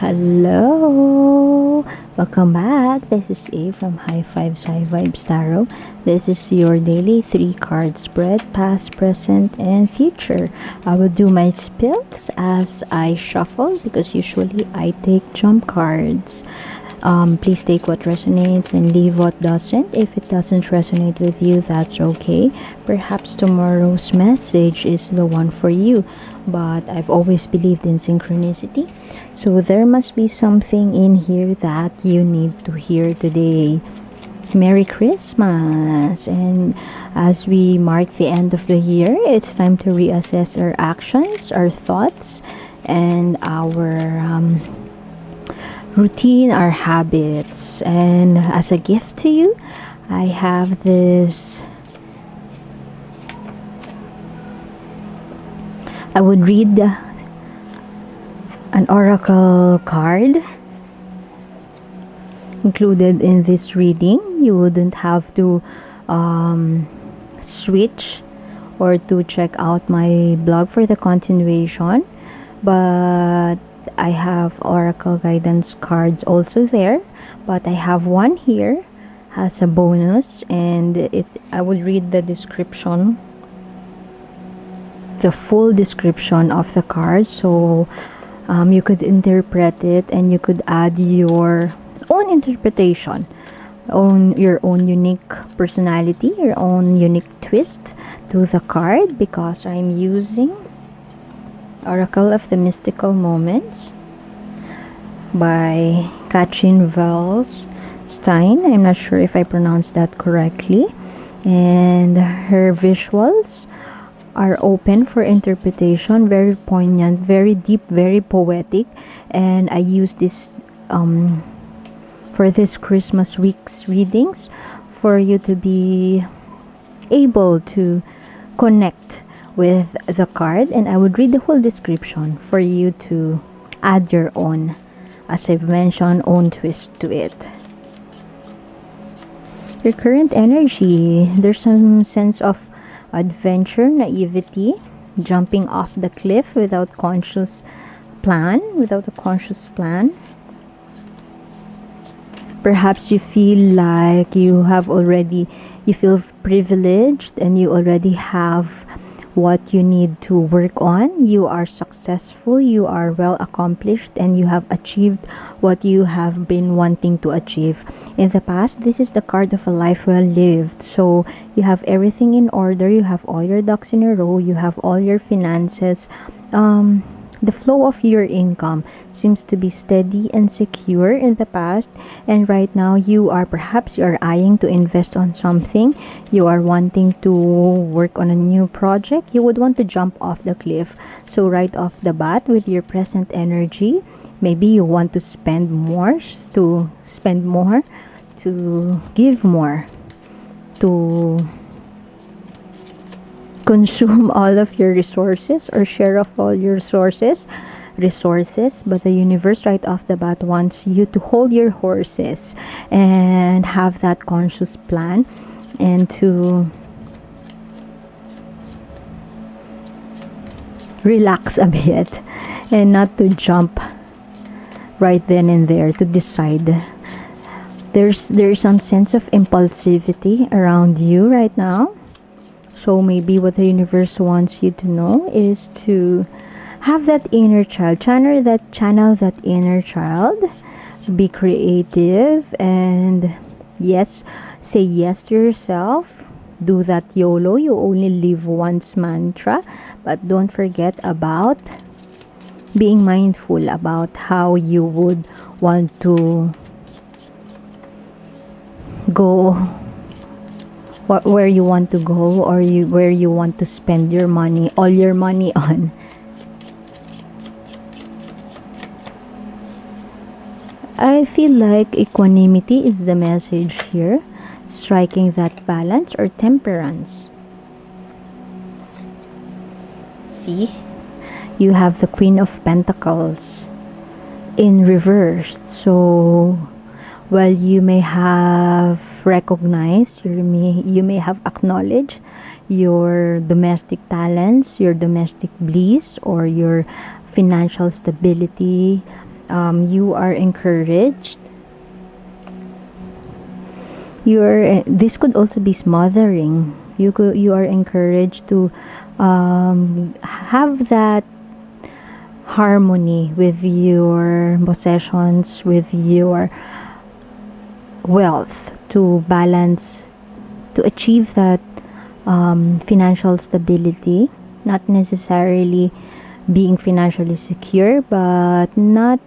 Hello, welcome back. This is A from High Five Sci Vibes Tarot. This is your daily 3 card spread, past, present, and future. I will do my spills as I shuffle because usually I take jump cards. Please take what resonates and leave what doesn't. If it doesn't resonate with you, that's okay. Perhaps tomorrow's message is the one for you. But I've always believed in synchronicity. So there must be something in here that you need to hear today. Merry Christmas! And as we mark the end of the year, it's time to reassess our actions, our thoughts, and our routine, our habits. And as a gift to you, I have this. I would read an oracle card included in this reading. You wouldn't have to switch or to check out my blog for the continuation, but I have oracle guidance cards also there, but I have one here as a bonus, and I would read the description, the full description of the card, so you could interpret it and you could add your own interpretation, your own unique personality, your own unique twist to the card, because I'm using Oracle of the Mystical Moments by Katrin Stein. I'm not sure if I pronounced that correctly, and her visuals are open for interpretation, very poignant, very deep, very poetic. And I use this for this Christmas week's readings for you to be able to connect with the card, and I would read the whole description for you to add your own, as I've mentioned, own twist to it. Your current energy, there's some sense of adventure, naivety, jumping off the cliff without a conscious plan. Perhaps you feel like you feel privileged and you already have what you need to work on. You are successful, you are well accomplished, and you have achieved what you have been wanting to achieve in the past. This is the card of a life well lived. So you have everything in order, you have all your ducks in a row, you have all your finances. The flow of your income seems to be steady and secure in the past, and right now you are eyeing to invest on something. You are wanting to work on a new project. You would want to jump off the cliff. So right off the bat, with your present energy, maybe you want to spend more, to give more, to consume all of your resources or share of all your resources, but the universe right off the bat wants you to hold your horses and have that conscious plan, and to relax a bit and not to jump right then and there to decide. There's some sense of impulsivity around you right now. So maybe what the universe wants you to know is to have that inner child, channel that inner child, be creative, and say yes to yourself. Do that YOLO, you only live once mantra, but don't forget about being mindful about how you would want to go, where you want to go, or where you want to spend your money, all your money on. I feel like equanimity is the message here, striking that balance or temperance. See, you have the Queen of Pentacles in reverse. So while you may have recognized, you may have acknowledged your domestic talents, your domestic bliss, or your financial stability, You are encouraged. This could also be smothering. You are encouraged to have that harmony with your possessions, with your wealth, to balance, to achieve that financial stability, not necessarily being financially secure, but not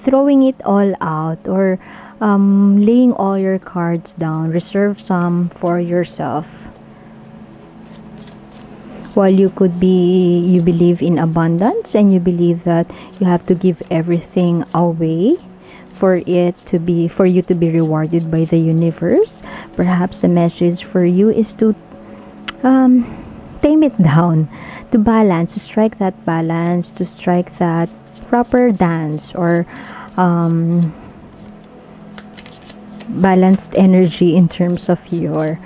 throwing it all out, or laying all your cards down. Reserve some for yourself. While you believe in abundance, and you believe that you have to give everything away for you to be rewarded by the universe. Perhaps the message for you is to um, tame it down, to balance, to strike that balance, to strike that proper dance, or um, balanced energy in terms of your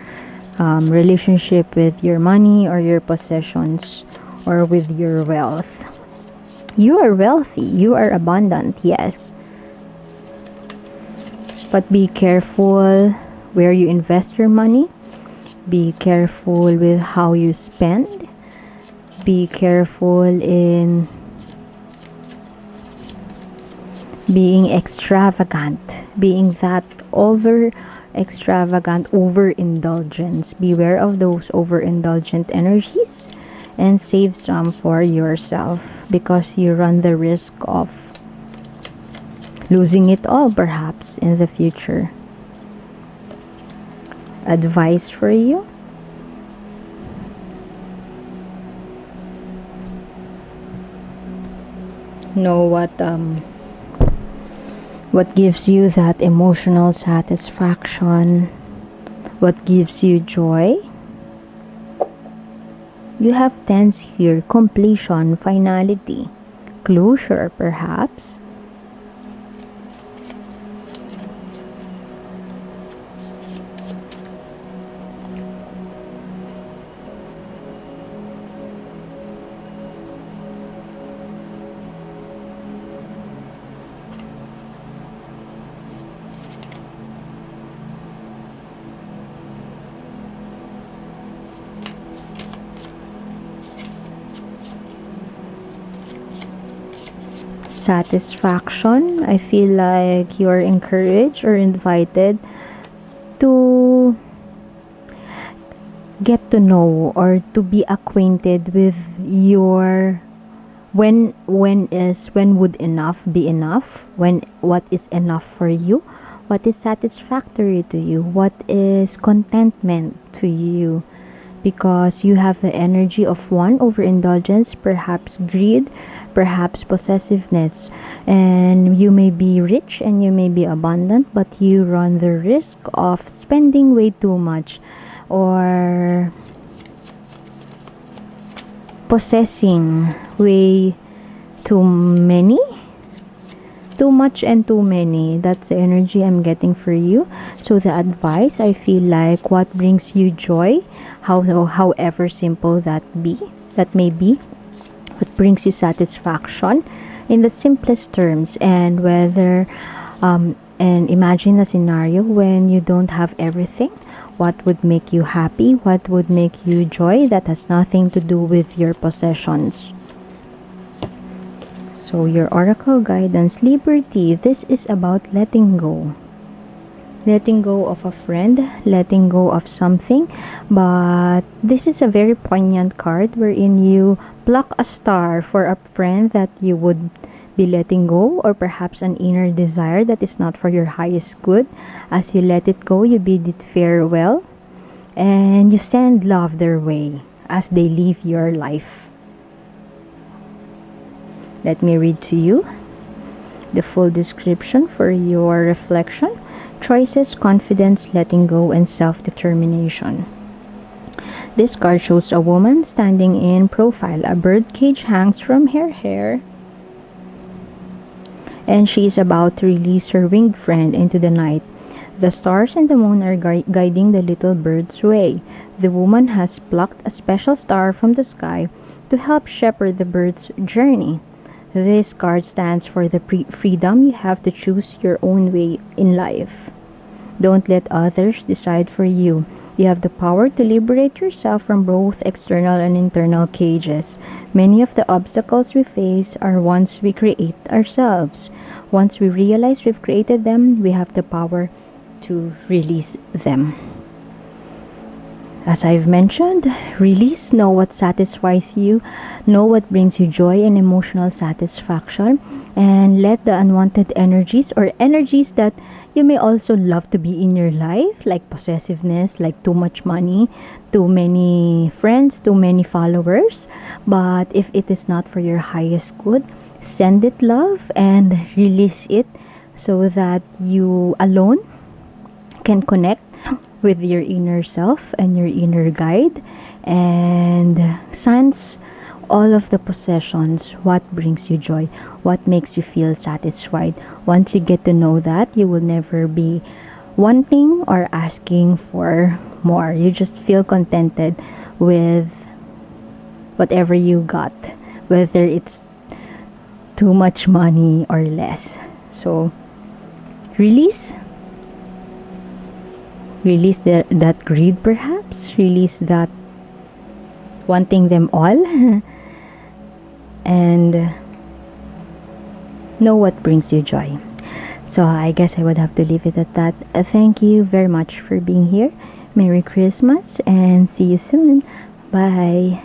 relationship with your money or your possessions, or with your wealth. You are wealthy, you are abundant, yes, but be careful where you invest your money. Be careful with how you spend. Be careful in being extravagant, being that over extravagant, overindulgence. Beware of those overindulgent energies, and save some for yourself, because you run the risk of losing it all perhaps in the future. Advice for you: know what gives you that emotional satisfaction, what gives you joy. You have tense here: completion, finality, closure perhaps. Satisfaction, I feel like you're encouraged or invited to get to know, or to be acquainted with your when would enough be enough, when what is enough for you, what is satisfactory to you, what is contentment to you, because you have the energy of one, overindulgence, perhaps greed, perhaps possessiveness, and you may be rich and you may be abundant, but you run the risk of spending way too much, or possessing way too many, too much and too many. That's the energy I'm getting for you. So the advice, I feel like, what brings you joy, however simple that may be, what brings you satisfaction in the simplest terms, and whether and imagine a scenario when you don't have everything. What would make you happy? What would make you joy? That has nothing to do with your possessions. So your oracle guidance: liberty. This is about letting go. Letting go of a friend, letting go of something. But this is a very poignant card, wherein you pluck a star for a friend that you would be letting go, or perhaps an inner desire that is not for your highest good. As you let it go, you bid it farewell, and you send love their way as they leave your life. Let me read to you the full description for your reflection. Choices, confidence, letting go, and self-determination. This card shows a woman standing in profile. A bird cage hangs from her hair, and she is about to release her winged friend into the night. The stars and the moon are guiding the little bird's way. The woman has plucked a special star from the sky to help shepherd the bird's journey. This card stands for the freedom. You have to choose your own way in life. Don't let others decide for you. You have the power to liberate yourself from both external and internal cages. Many of the obstacles we face are ones we create ourselves. Once we realize we've created them, we have the power to release them. As I've mentioned, release, know what satisfies you, know what brings you joy and emotional satisfaction, and let the unwanted energies or energies that you may also love to be in your life, like possessiveness, like too much money, too many friends, too many followers. But if it is not for your highest good, send it love and release it so that you alone can connect with your inner self and your inner guide and sense all of the possessions, what brings you joy, what makes you feel satisfied. Once you get to know that, you will never be wanting or asking for more. You just feel contented with whatever you got, whether it's too much money or less. So release that greed, perhaps release that wanting them all and know what brings you joy. So I guess I would have to leave it at that. Thank you very much for being here. Merry Christmas and see you soon. Bye.